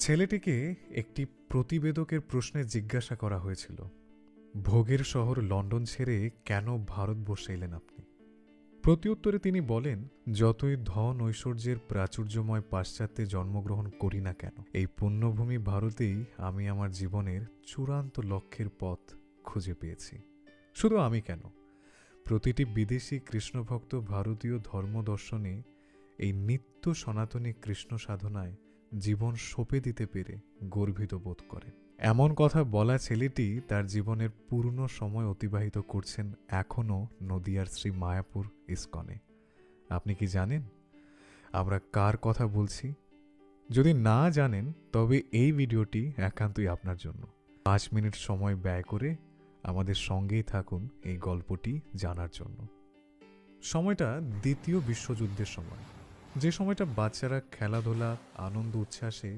ছেলেটিকে একটি প্রতিবেদকের প্রশ্নে জিজ্ঞাসা করা হয়েছিল, ভোগের শহর লন্ডন ছেড়ে কেন ভারতবর্ষে এলেন আপনি? প্রত্যুত্তরে তিনি বলেন, যতই ধন ঐশ্বর্যের প্রাচুর্যময় পাশ্চাত্যে জন্মগ্রহণ করি না কেন, এই পুণ্যভূমি ভারতেই আমি আমার জীবনের চূড়ান্ত লক্ষ্যের পথ খুঁজে পেয়েছি। শুধু আমি কেন, প্রতিটি বিদেশি কৃষ্ণভক্ত ভারতীয় ধর্মদর্শনে এই নিত্য সনাতনী কৃষ্ণ সাধনায় জীবন সঁপে দিতে পেরে গর্বিত বোধ করে। এমন কথা বলা ছেলেটি তার জীবনের পূর্ণ সময় অতিবাহিত করছেন এখনও নদিয়ার শ্রী মায়াপুর ইস্কনে। আপনি কি জানেন আমরা কার কথা বলছি? যদি না জানেন তবে এই ভিডিওটি একান্তই আপনার জন্য। 5 মিনিট সময় ব্যয় করে আমাদের সঙ্গেই থাকুন এই গল্পটি জানার জন্য। সময়টা দ্বিতীয় বিশ্বযুদ্ধের সময়, যে সময়টা বাচ্চারা খেলাধুলা, আনন্দ উচ্ছ্বাসে